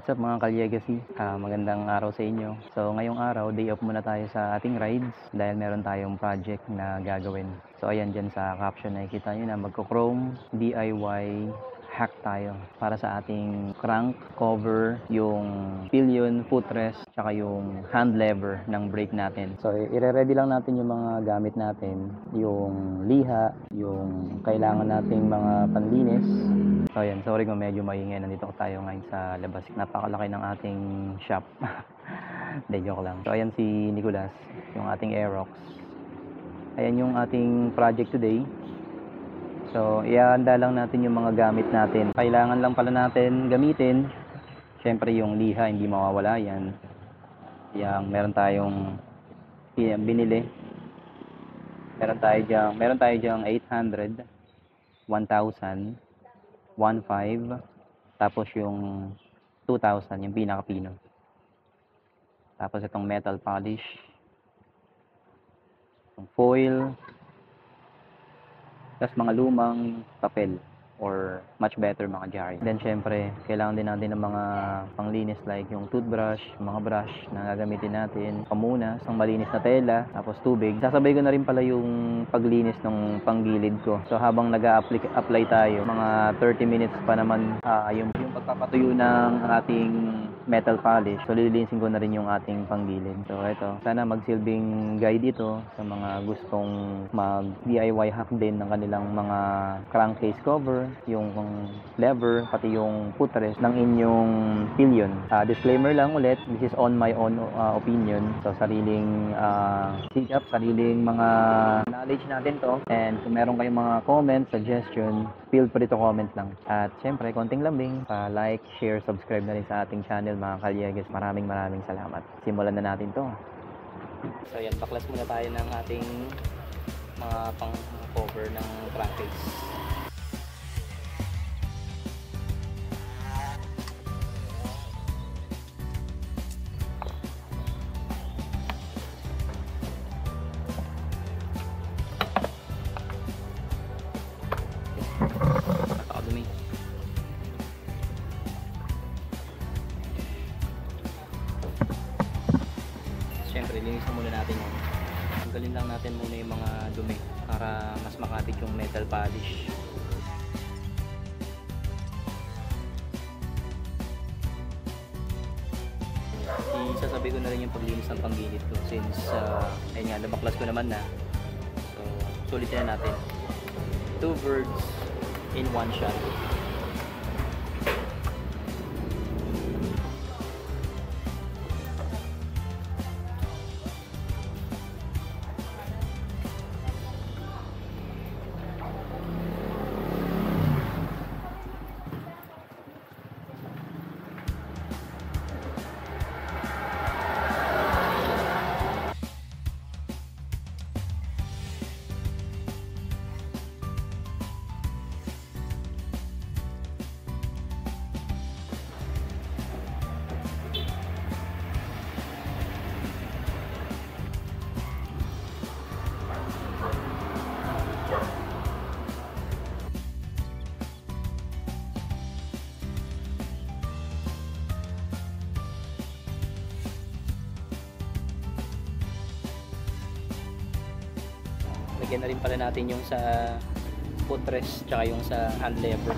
What's up mga ka-legacy? Magandang araw sa inyo. So ngayong araw, day off muna tayo sa ating rides dahil meron tayong project na gagawin. So ayan, dyan sa caption nakikita nyo na magko-chrome DIY hack tayo para sa ating crank cover, yung pillion, footrest, tsaka yung hand lever ng brake natin. So ire-ready lang natin yung mga gamit natin, yung liha, yung kailangan nating mga panlinis. So ayan, sorry kung medyo maingay, nandito tayo ngayon sa labas. Napakalaki ng ating shop. Hindi, joke lang. So ayan si Nicolas, yung ating Aerox. Ayan yung ating project today. So ihahanda lang natin yung mga gamit natin. Kailangan lang pala natin gamitin, syempre yung liha, hindi mawawala yan. Yang meron tayong binili. Meron tayo diyang 800, 1,000, 1,500, tapos yung 2,000, yung pinaka-pino. Tapos itong metal polish, itong foil, tapos mga lumang papel or much better mga jar. Then syempre, kailangan din natin ng mga panglinis like yung toothbrush, mga brush na gagamitin natin, pamunas, ang malinis na tela, tapos tubig. Sasabay ko na rin pala yung paglinis ng panggilid ko. So habang nag-apply tayo, mga 30 minutes pa naman yung pagpapatuyo ng ating metal polish. So lilinisin ko na rin yung ating panggilid. So ito, sana magsilbing guide ito sa mga gustong mag DIY hack din ng kanilang mga crankcase cover, yung lever, pati yung footrest ng inyong pillion. Disclaimer lang ulit, this is on my own opinion. So sariling sikap, sariling mga knowledge natin to. And kung meron kayong mga comments, suggestion, feel free to comment lang. At syempre, konting lambing, like, share, subscribe na rin sa ating channel mga kalyeges. Maraming salamat. Simulan na natin to. So yan, baklas muna tayo ng ating mga pang cover ng crankcase. Napakadumi. Siyempre, linisin muna natin yung tanggalin lang natin muna yung mga dumi para mas makapit yung metal polish. Isasabi ko na rin yung paglinis ng panggilid ko since ayun nga, nabaklas ko naman na. So sulitin na natin. 2 birds in 1 shot. Lagyan na rin pala natin yung sa footrest tsaka yung sa hand lever.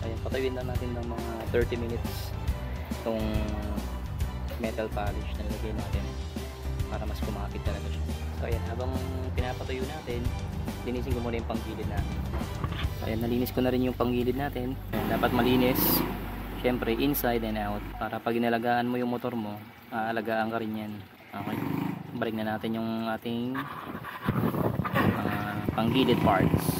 Ayan, patuyuin na natin ng mga 30 minutes itong metal polish na nilagay natin para mas kumakit talaga siya. So ayan, habang pinapatuyo natin, linisin ko muna yung panggilid natin. So ayan, nalinis ko na rin yung panggilid natin. Ayan, dapat malinis. Siyempre, inside and out. Para pag inalagaan mo yung motor mo, aalagaan ka rin yan. Okay. Balik na natin yung ating panggilid parts.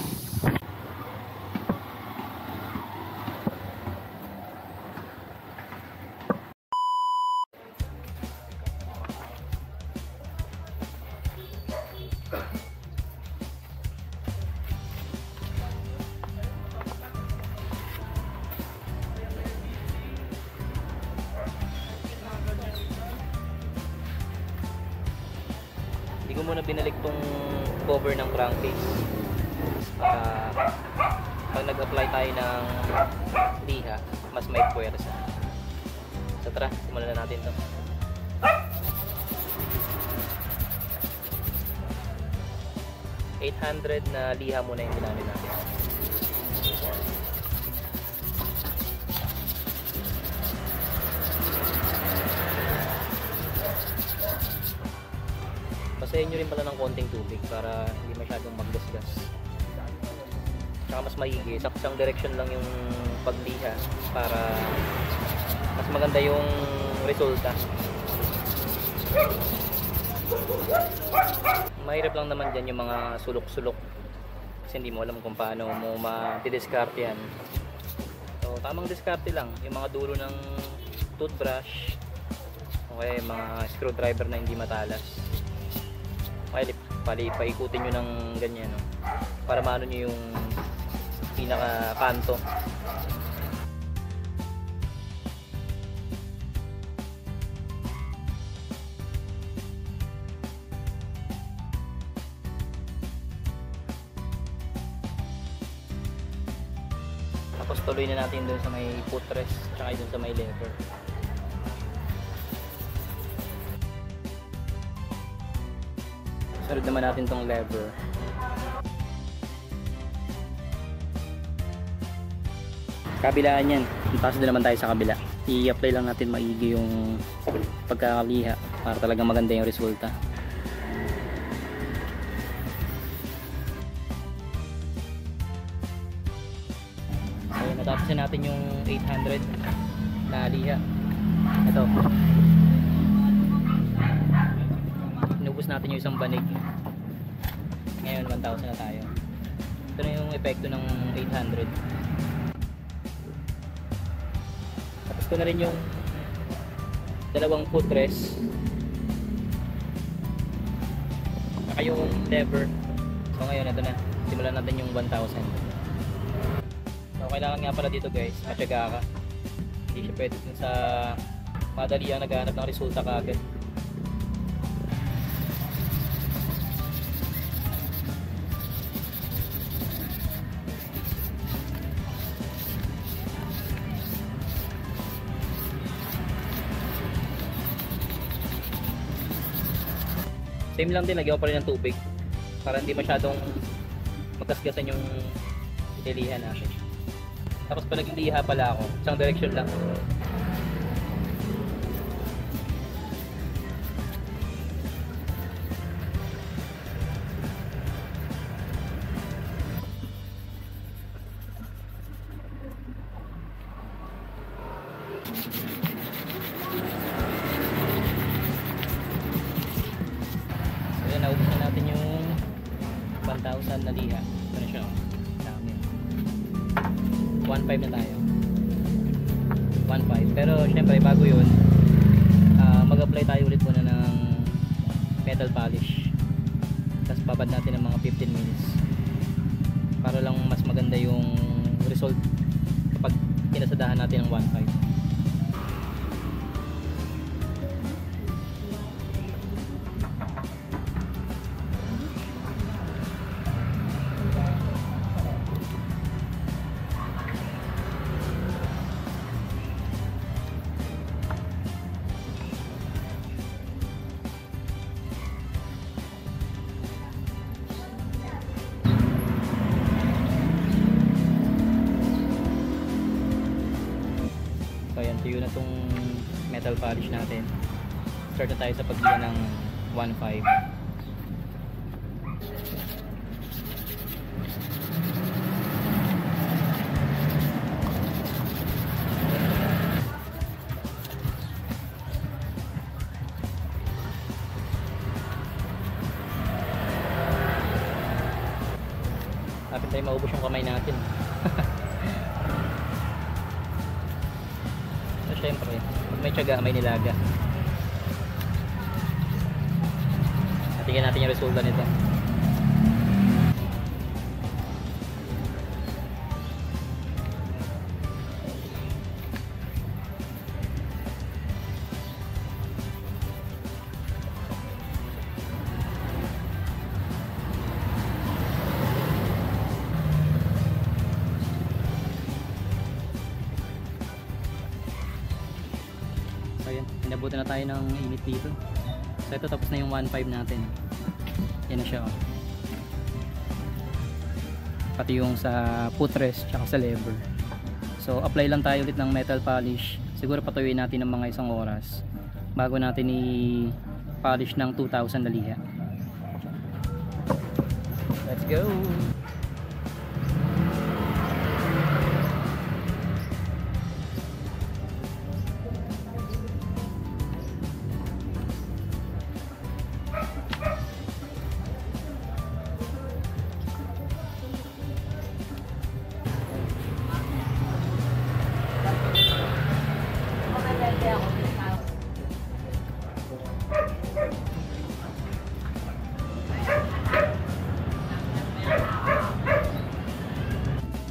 Hindi ko muna binalik tong cover ng crankcase para pag nag-apply tayo ng liha, mas may puwersa. So tara, simulan na natin to. 800 na liha muna yung ginamit natin. Basahin nyo rin pala ng konting tubig para hindi masyadong maggasgas. Tsaka mas maigi, saksang direction lang yung pagliha para mas maganda yung resulta. Mahirap lang naman dyan yung mga sulok-sulok kasi hindi mo alam kung paano mo ma-discard yan. So tamang diskarte lang yung mga dulo ng toothbrush, okay, mga screwdriver na hindi matalas, okay, paikutin nyo ng ganyan, no? Para maano nyo yung pinaka kanto. Tapos tuloy na natin doon sa may footrest tsaka doon sa may lever. Sunod naman natin tong lever. Kabilaan yan. Tapos doon naman tayo sa kabila. I-apply lang natin maigi yung pagkakaliha para talagang maganda yung resulta. Natapos na natin yung 800 na liha. Ito. Inubos natin yung isang banig. Ngayon 1,000 na tayo. Ito na yung epekto ng 800. Tapos ko na rin yung dalawang footrest. Saka yung lever. So ngayon ito na. Simulan natin yung 1,000. So, kailangan nga pala dito guys, matyaga ka. Hindi siya pwede sa madali ang naghahanap ng resulta kaagad. Same lang din, lagyan ko pa rin ng tubig para hindi masyadong magkasgasan yung ililihan natin. Tapos pag nagliliha pala ako, isang direction lang. So yan, naubos na natin yung 1,000 na liha. Ito na siya. 1.5 na tayo. 1.5. Pero syempre bago yun, mag-apply tayo ulit muna ng metal polish. Tapos babad natin ng mga 15 minutes para lang mas maganda yung result kapag pinasadahan natin ng 1.5. Ayan, tuyo na tong metal polish natin. Start na tayo sa pagliha ng 1.5. Lapit tayo maubos yung kamay natin. Siyempre, pag may tiyaga, may nilaga. Tingnan natin yung resulta nito. Ayan, inabutan na tayo ng init dito. So ito, tapos na yung 1.5 natin. Yan na siya, oh. Pati yung sa footrest tsaka sa lever. So apply lang tayo ulit ng metal polish. Siguro patuyuin natin ng mga 1 oras bago natin i-polish ng 2,000 na liha. Let's go!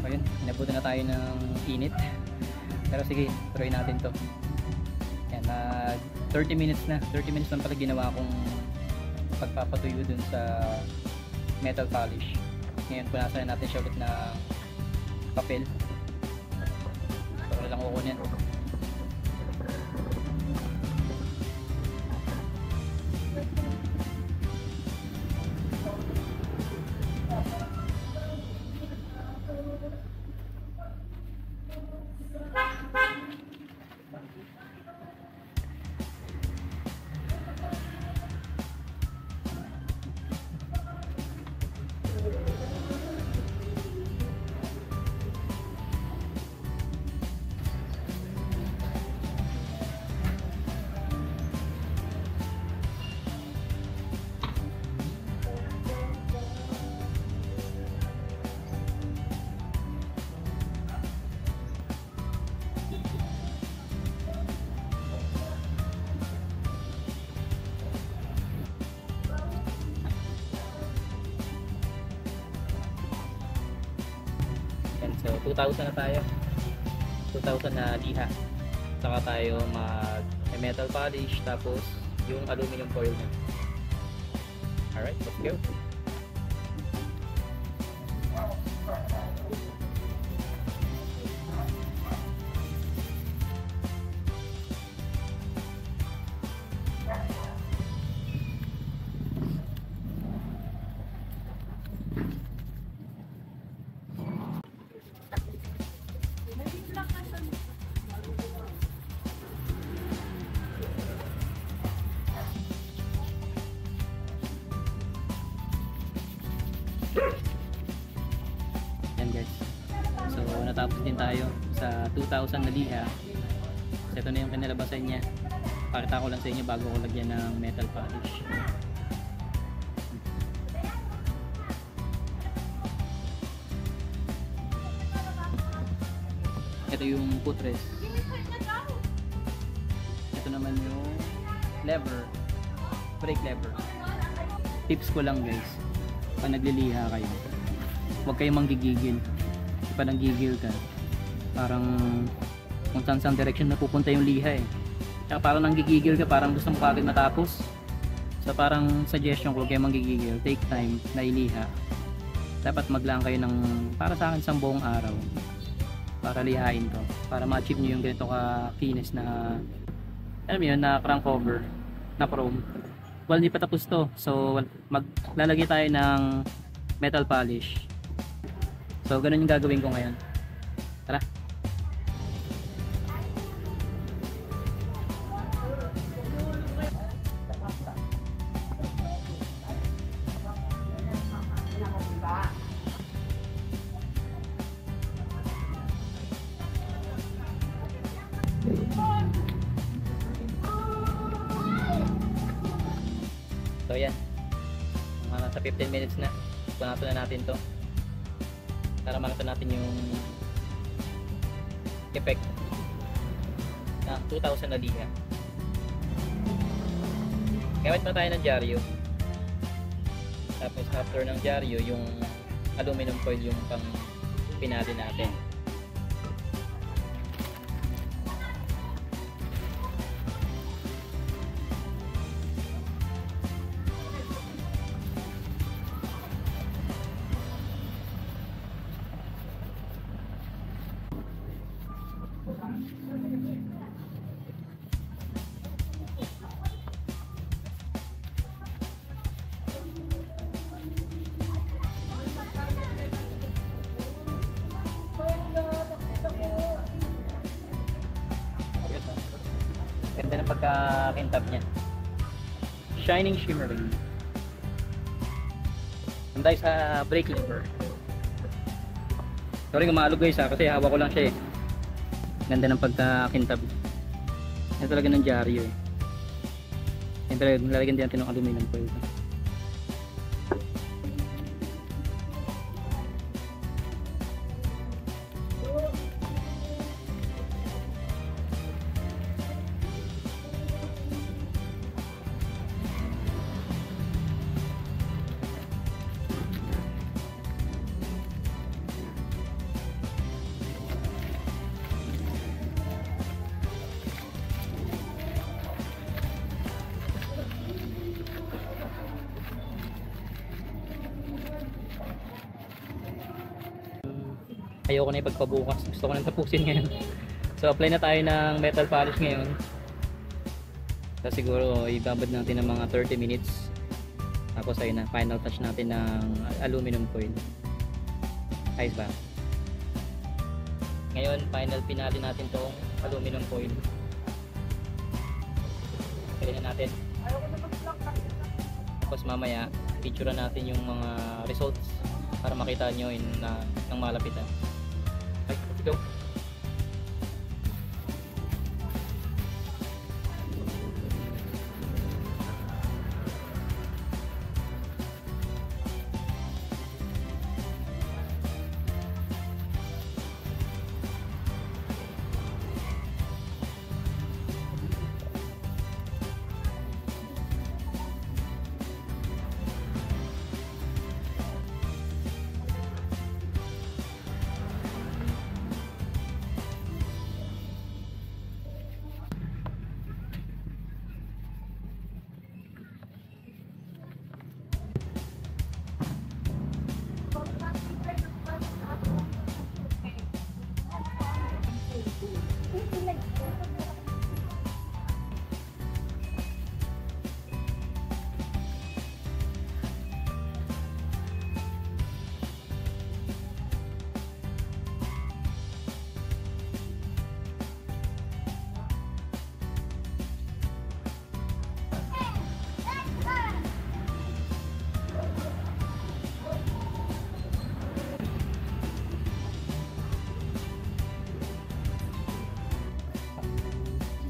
Ayun, inabutan na tayo ng init. Pero sige, try natin to. Yan, 30 minutes na. 30 minutes lang pala ginawa kong pagpapatuyo dun sa metal polish. Ngayon, punasan na natin siya ulit ng papel. So, wala lang kukunin. So 2,000 na tayo, 2,000 na liha, saka tayo mag metal polish, tapos yung aluminum foil na. Alright, let's go. Yan guys, so natapos din tayo sa 2,000 na liha. So ito na yung kinalabasan niya. Pakita ko lang sa inyo bago ko lagyan ng metal polish. Ito yung footrest. Ito naman yung lever, brake lever. Tips ko lang guys, pag nagliliha kayo, huwag kayong manggigigil. Pag nanggigil ka, parang kung saan direction na pupunta yung liha eh. Tsaka parang nanggigigil ka, parang gusto mo kagad matapos. So parang suggestion ko, huwag kayong manggigigil, take time na iliha. Dapat maglaan kayo ng, para sa akin, 10 buong araw para lihain to, para ma-achieve nyo yung ganito ka finish na, alam mo yun, na crank cover na chrome. Well, hindi pa tapos to, so maglalagay tayo ng metal polish. So ganun yung gagawin ko ngayon. Tara. So yan, nasa 15 minutes na. Punasan na natin to para makita natin yung effect ng 2,000 na liha. Gamit pa tayo ng dyaryo, tapos after ng dyaryo yung aluminum foil yung pang pinali natin. Ganda ng pagkakintab niya. Shining, shimmering. Nandai sa brake lever. Sorry gumalog guys ha, kasi hawak ko lang siya eh. Ganda ng pagkakintab. Yan talaga ng dyaryo eh. Yan talaga, lalagyan din natin ng aluminum foil. Ayoko na ipagpabukas, gusto ko nang tapusin ngayon. So apply na tayo ng metal polish ngayon. So siguro ibabad natin ng mga 30 minutes. Tapos ayun na, final touch natin ng aluminum foil. Ayos ba? Ngayon final pinali natin tong aluminum foil. Pili na natin. Tapos mamaya picturean natin yung mga results para makita nyo ng malapitan. Ay, let's go.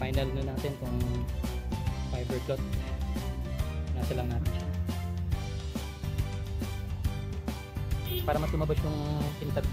Final na natin kung fiber cloth. Nasa lang natin siya. Para mas lumabas yung pintab.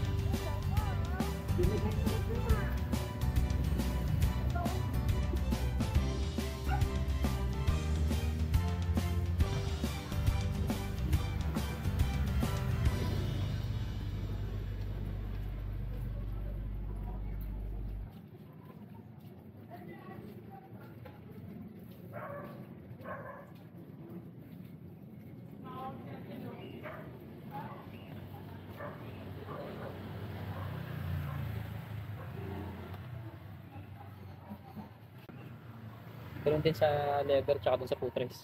Ganun din sa lever tsaka dun sa footrest.